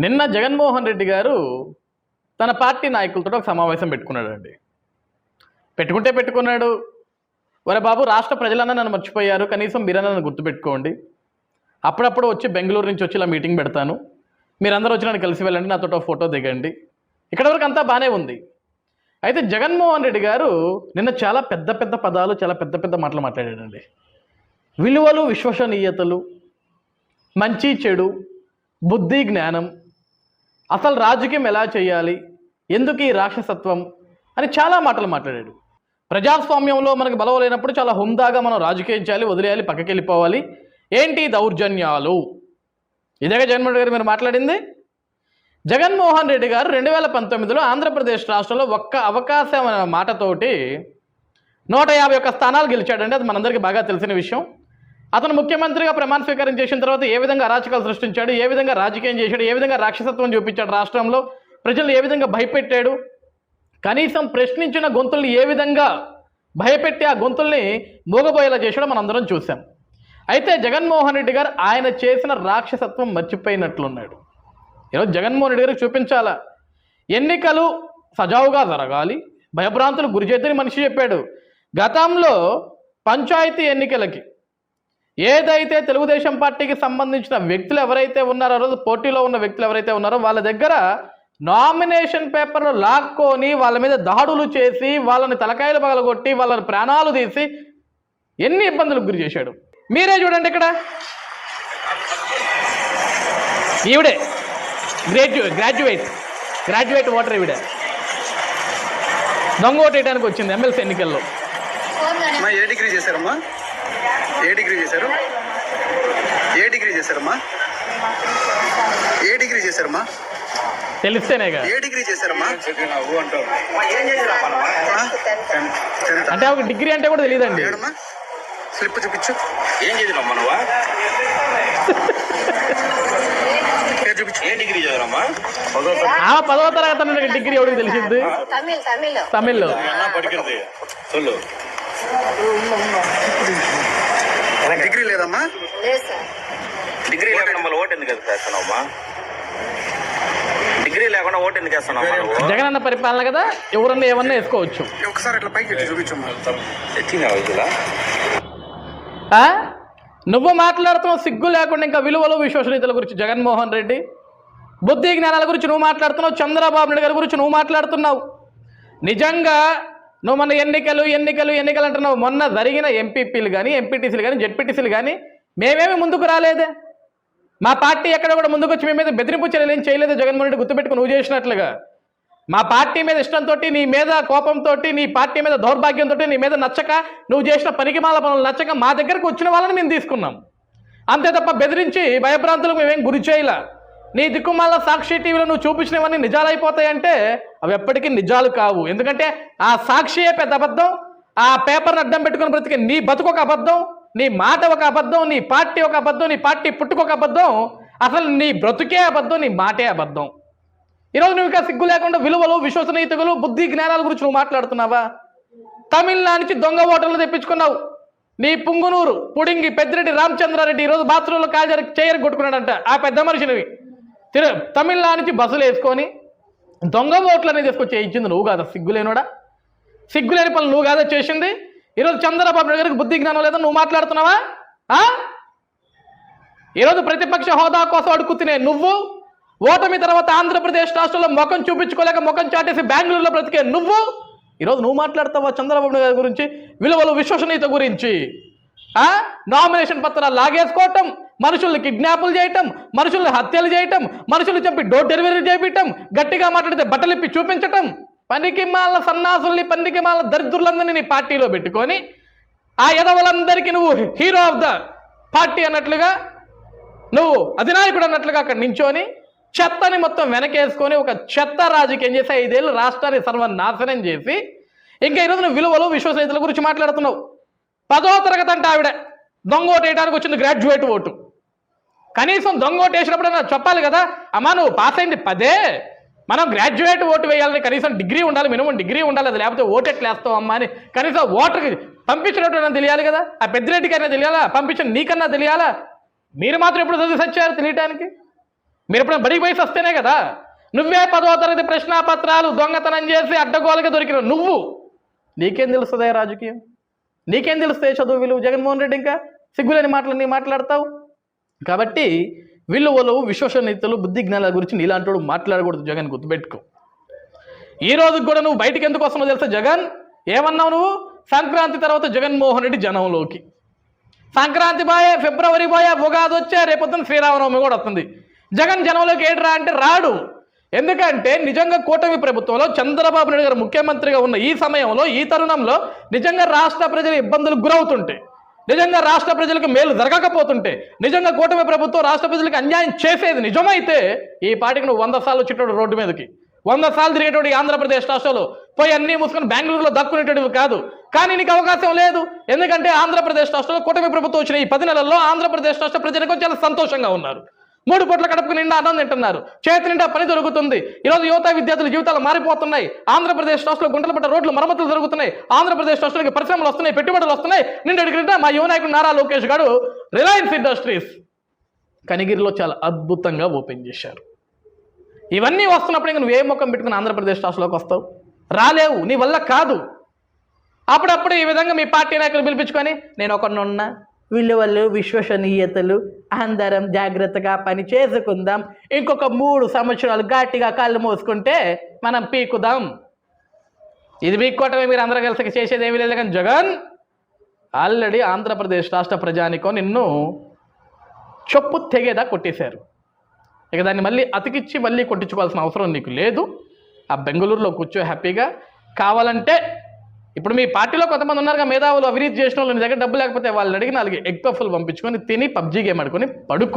నిన్న జగన్మోహన్ రెడ్డి గారు తన పార్టీ నాయకులతో ఒక సమావేశం పెట్టుకున్నాడండి. పెట్టుకున్నాడు. ఒరే బాబు, రాష్ట్ర ప్రజలన్నా నన్ను మర్చిపోయారు, కనీసం మీరన్నా నన్ను గుర్తుపెట్టుకోండి. అప్పుడప్పుడు వచ్చి బెంగళూరు నుంచి వచ్చి ఇలా మీటింగ్ పెడతాను, మీరందరూ వచ్చి నన్ను కలిసి వెళ్ళండి, నాతో ఫోటో దిగండి. ఇక్కడ వరకు అంతా బాగానే ఉంది. అయితే జగన్మోహన్ రెడ్డి గారు నిన్న చాలా పెద్ద పెద్ద పదాలు, చాలా పెద్ద పెద్ద మాటలు మాట్లాడాడండి. విలువలు, విశ్వసనీయతలు, మంచి చెడు, బుద్ధి జ్ఞానం, అసలు రాజకీయం ఎలా చేయాలి, ఎందుకు ఈ రాక్షసత్వం అని చాలా మాటలు మాట్లాడాడు. ప్రజాస్వామ్యంలో మనకు బలం లేనప్పుడు చాలా హుందాగా మనం రాజకీయం చేయాలి, వదిలేయాలి, పక్కకి వెళ్ళిపోవాలి. ఏంటి దౌర్జన్యాలు? ఇదేగా జగన్మోహన్ రెడ్డి గారు మీరు మాట్లాడింది. జగన్మోహన్ రెడ్డి గారు 2019లో ఆంధ్రప్రదేశ్ రాష్ట్రంలో ఒక్క అవకాశం అనే మాటతోటి 151 స్థానాలు గెలిచాడండి. అది మనందరికీ బాగా తెలిసిన విషయం. అతను ముఖ్యమంత్రిగా ప్రమాణ స్వీకారం చేసిన తర్వాత ఏ విధంగా అరాచకాలు సృష్టించాడు, ఏ విధంగా రాజకీయం చేశాడు, ఏ విధంగా రాక్షసత్వం చూపించాడు, రాష్ట్రంలో ప్రజలను ఏ విధంగా భయపెట్టాడు, కనీసం ప్రశ్నించిన గొంతుల్ని ఏ విధంగా భయపెట్టి ఆ గొంతుల్ని మూగబోయేలా చేశాడో మనందరం చూసాం. అయితే జగన్మోహన్ రెడ్డి గారు ఆయన చేసిన రాక్షసత్వం మర్చిపోయినట్లున్నాడు. ఈరోజు జగన్మోహన్ రెడ్డి గారికి చూపించాలా. ఎన్నికలు సజావుగా జరగాలి, భయభ్రాంతులు గురి చేద్దని మనిషి చెప్పాడు. గతంలో పంచాయతీ ఎన్నికలకి ఏదైతే తెలుగుదేశం పార్టీకి సంబంధించిన వ్యక్తులు ఎవరైతే ఉన్నారో, రోజు పోటీలో ఉన్న వ్యక్తులు ఎవరైతే ఉన్నారో వాళ్ళ దగ్గర నామినేషన్ పేపర్లు లాక్కొని వాళ్ళ మీద దాడులు చేసి వాళ్ళని తలకాయలు పగలగొట్టి వాళ్ళని ప్రాణాలు తీసి ఎన్ని ఇబ్బందులకు గురి చేశాడు. మీరే చూడండి, ఇక్కడ ఈవిడే గ్రాడ్యుయేట్ ఓటర్ ఈవిడ దొంగ ఓటు వేయడానికి వచ్చింది ఎమ్మెల్సీ ఎన్నికల్లో. ఏ డిగ్రీ చేశారమ్మా? ఏ డిగ్రీ చేశారు? ఏ డిగ్రీ చేశారమ్మా? ఏ డిగ్రీ చేశారమ్మా? తెలిస్తేనేగా. ఏ డిగ్రీ చేశారమ్మా? అంటే ఒక డిగ్రీ అంటే కూడా తెలియదండి. స్లిప్ చూపించు. ఏం చేసినమ్మా నువ్వా? ఏ డిగ్రీ చదివారమ్మా? 10వ తరగతి డిగ్రీ ఎవరికి తెలిసింది? తమిళ్లో. పడికింది చొల్లు. డిగ్రీ లేదమ్మా? డిగ్రీ లేకుండా మళ్ళీ ఓటు ఎందుకు వేస్తున్నావమ్మా? డిగ్రీ లేకుండా ఓటు ఎందుకు వేస్తున్నావు? జగన్ అన్న పరిపాలన కదా, ఎవరన్నా ఏమన్నా వేసుకోవచ్చు. ఒకసారి అట్లా పైకి చూపించమ్మా. నువ్వు మాట్లాడుతున్నావు సిగ్గు లేకుండా. ఇంకా విలువలు, విశ్వసనీయతల గురించి జగన్మోహన్ రెడ్డి, బుద్ధి జ్ఞానాల గురించి నువ్వు మాట్లాడుతున్నావు, చంద్రబాబు నాయుడు గారి గురించి నువ్వు మాట్లాడుతున్నావు. నిజంగా నువ్వు మన ఎన్నికలు అంటున్నావు. మొన్న జరిగిన ఎంపీపీలు కానీ, ఎంపీటీసీలు కానీ, జెడ్పీటీసీలు కానీ మేమేమి ముందుకు రాలేదే. మా పార్టీ ఎక్కడ కూడా ముందుకు వచ్చి మేము మీద బెదిరింపు చర్యలు ఏం చేయలేదు. జగన్మోహన్ రెడ్డి గుర్తుపెట్టుకుని నువ్వు చేసినట్లుగా మా పార్టీ మీద ఇష్టంతో, నీ మీద కోపంతో, నీ పార్టీ మీద దౌర్భాగ్యంతో, నీ మీద నచ్చక, నువ్వు చేసిన పనికిమాల పనులు నచ్చక మా దగ్గరకు వచ్చిన వాళ్ళని మేము తీసుకున్నాం. అంతే తప్ప బెదిరించి భయభ్రాంతులకు మేమేం గురి చేయలే. నీ దిక్కుమాల సాక్షి టీవీలో నువ్వు చూపించినవన్నీ నిజాలైపోతాయంటే అవి ఎప్పటికీ నిజాలు కావు. ఎందుకంటే ఆ సాక్షియే పెద్ద అబద్ధం. ఆ పేపర్ని అడ్డం పెట్టుకుని బ్రతికే నీ బతుకు ఒక అబద్ధం, నీ మాట ఒక అబద్ధం, నీ పార్టీ ఒక అబద్ధం, నీ పార్టీ పుట్టుకొక అబద్ధం, అసలు నీ బ్రతుకే అబద్ధం, నీ మాటే అబద్ధం. ఈరోజు నువ్వు ఇంకా సిగ్గు లేకుండా విలువలు, విశ్వసనీయతలు, బుద్ధి జ్ఞానాల గురించి నువ్వు మాట్లాడుతున్నావా? తమిళనాడు నుంచి దొంగ ఓటర్లు తెప్పించుకున్నావు. నీ పుంగునూరు పుడింగి పెద్దిరెడ్డి రామచంద్రారెడ్డి ఈరోజు బాత్రూంలో చేయరు కొట్టుకున్నాడంట. ఆ పెద్ద మనిషిని తమిళనాడు నుంచి బస్సులు వేసుకొని దొంగ ఓట్లనే తీసుకొచ్చి ఇచ్చింది నువ్వు కాదా? సిగ్గులేనోడా, సిగ్గులేని పనులు నువ్వు కాదా చేసింది? ఈరోజు చంద్రబాబు నాయుడు గారికి బుద్ధి జ్ఞానం లేదా నువ్వు మాట్లాడుతున్నావా? ఈరోజు ప్రతిపక్ష హోదా కోసం అడుగు తినే నువ్వు, ఓటమి తర్వాత ఆంధ్రప్రదేశ్ రాష్ట్రంలో ముఖం చూపించుకోలేక ముఖం చాటేసి బెంగళూరులో బ్రతికే నువ్వు ఈరోజు నువ్వు మాట్లాడతావా చంద్రబాబు నాయుడు గురించి, విలువలు, విశ్వసనీయత గురించి? నామినేషన్ పత్రాలు లాగేసుకోవటం, మనుషుల్ని కిడ్నాపులు చేయటం, మనుషుల్ని హత్యలు చేయటం, మనుషులు చెప్పి డోర్ డెలివరీ చేయించటం, గట్టిగా మాట్లాడితే బట్టలిప్పి చూపించటం, పనికి మాల సన్నాసుల్ని, పనికి మాల దరిద్రులందరినీ నీ పార్టీలో పెట్టుకొని ఆ ఎదవలందరికీ నువ్వు హీరో ఆఫ్ ద పార్టీ అన్నట్లుగా, నువ్వు అధినాయకుడు అన్నట్లుగా అక్కడ నించోని చెత్తని మొత్తం వెనకేసుకొని ఒక చెత్త రాజకీయం చేసి 5 ఏళ్ళు రాష్ట్రాన్ని సర్వనాశనం చేసి ఇంకా ఈరోజు నువ్వు విలువలు, విశ్వసనీయతల గురించి మాట్లాడుతున్నావు. 10వ తరగతి అంటే ఆవిడ దొంగ ఓటు వేయడానికి వచ్చింది, గ్రాడ్యుయేట్ ఓటు. కనీసం దొంగ ఓటు వేసినప్పుడు నాకు చెప్పాలి కదా, అమ్మా నువ్వు పాస్ అయింది 10, మనం గ్రాడ్యుయేట్ ఓటు వేయాలని కనీసం డిగ్రీ ఉండాలి, మినిమం డిగ్రీ ఉండాలి, అది లేకపోతే ఓటు ఎట్లా వేస్తావు అమ్మా అని కనీసం ఓటర్కి పంపించినట్టు తెలియాలి కదా. ఆ పెద్దిరెడ్డికైనా తెలియాలా, పంపించిన నీకన్నా తెలియాలా? మీరు మాత్రం ఎప్పుడు చదివి సచ్చారు తెలియటానికి? మీరు ఎప్పుడైనా బడికి పోయి వస్తేనే కదా. నువ్వే 10వ తరగతి ప్రశ్నాపత్రాలు దొంగతనం చేసి అడ్డగోలుగా దొరికిన నువ్వు, నీకేం తెలుస్తుందా రాజకీయం? నీకేం తెలుస్తాయి చదువు విలువ? జగన్మోహన్ రెడ్డి ఇంకా సిగ్గులేని మాటలన్నీ మాట్లాడతావు. కాబట్టి విలువలు, విశ్వసనీయతలు, బుద్ధి జ్ఞానాల గురించి నీలాంటి మాట్లాడకూడదు. జగన్ గుర్తుపెట్టుకో. ఈ రోజుకి కూడా నువ్వు బయటికి ఎందుకు వస్తున్నావు తెలుసా? జగన్ ఏమన్నావు నువ్వు? సంక్రాంతి తర్వాత జగన్మోహన్ రెడ్డి జనంలోకి. సంక్రాంతి బాయే, ఫిబ్రవరి బాయే, ఉగాది వచ్చే, రేపొద్దున శ్రీరామనవమి కూడా వస్తుంది. జగన్ జనంలోకి ఏంట్రా అంటే రాడు. ఎందుకంటే నిజంగా కూటమి ప్రభుత్వంలో చంద్రబాబు నాయుడు గారు ముఖ్యమంత్రిగా ఉన్న ఈ సమయంలో, ఈ తరుణంలో నిజంగా రాష్ట్ర ప్రజలు ఇబ్బందులకు గురవుతుంటే, నిజంగా రాష్ట్ర ప్రజలకు మేలు జరగకపోతుంటే, నిజంగా కూటమి ప్రభుత్వం రాష్ట్ర ప్రజలకు అన్యాయం చేసేది నిజమైతే ఈ పాటికి నువ్వు 100 సార్లు వచ్చేటోడు రోడ్డు మీదకి, 100 సార్లు తిరిగేటోడు ఈ ఆంధ్రప్రదేశ్ రాష్ట్రంలో, పోయి అన్నీ మూసుకొని బెంగళూరులో దక్కునేటోడివి కాదు. కానీ నీకు అవకాశం లేదు. ఎందుకంటే ఆంధ్రప్రదేశ్ రాష్ట్రంలో కూటమి ప్రభుత్వం వచ్చిన ఈ 10 నెలల్లో ఆంధ్రప్రదేశ్ రాష్ట్ర ప్రజలకు చాలా సంతోషంగా ఉన్నారు. 3 పూట్ల కడుపుకు నిండా అన్నం తింటున్నారు. చేతి నిండా పని దొరుకుతుంది. ఈరోజు యువత విద్యార్థుల జీవితాలు మారిపోతున్నాయి. ఆంధ్రప్రదేశ్ రాష్ట్రంలో గుంటల పట్ట రోడ్లు మరమ్మతులు జరుగుతున్నాయి. ఆంధ్రప్రదేశ్ రాష్ట్రానికి పరిశ్రమలు వస్తున్నాయి, పెట్టుబడులు వస్తున్నాయి. నిండా మా యువ నాయకుడు నారా లోకేష్ గారు రిలయన్స్ ఇండస్ట్రీస్ కనిగిరిలో చాలా అద్భుతంగా ఓపెన్ చేశారు. ఇవన్నీ వస్తున్నప్పుడు ఇంకా నువ్వు ఏ ముఖం పెట్టుకుని ఆంధ్రప్రదేశ్ రాష్ట్రంలోకి వస్తావు? రాలేవు, నీ వల్ల కాదు. అప్పుడప్పుడు ఈ విధంగా మీ పార్టీ నాయకులు పిలిపించుకొని నేను ఒకడున్నా, విలువలు, విశ్వసనీయతలు, అందరం జాగ్రత్తగా పని చేసుకుందాం, ఇంకొక 3 సంవత్సరాలు గట్టిగా కళ్ళు మోసుకుంటే మనం పీకుదాం. ఇది పీక్కోవటమే. మీరు అందరూ కలిసి చేసేది ఏమీ లేదు. కానీ జగన్ ఆల్రెడీ ఆంధ్రప్రదేశ్ రాష్ట్ర ప్రజానికో నిన్ను చొప్పు తెగేదా కొట్టేశారు. ఇక దాన్ని మళ్ళీ అతికిచ్చి మళ్ళీ కొట్టించుకోవాల్సిన అవసరం నీకు లేదు. ఆ బెంగళూరులో కూర్చో హ్యాపీగా. కావాలంటే ఇప్పుడు మీ పార్టీలో కొంతమంది ఉన్నారుగా మేధావులు, అవినీతి చేసిన వాళ్ళు, నీ దగ్గర డబ్బు లేకపోతే వాళ్ళని అడిగి 4 ఎగ్ పఫ్లు పంపించుకొని తిని పబ్జీ గేమ్ ఆడుకొని పడుకో.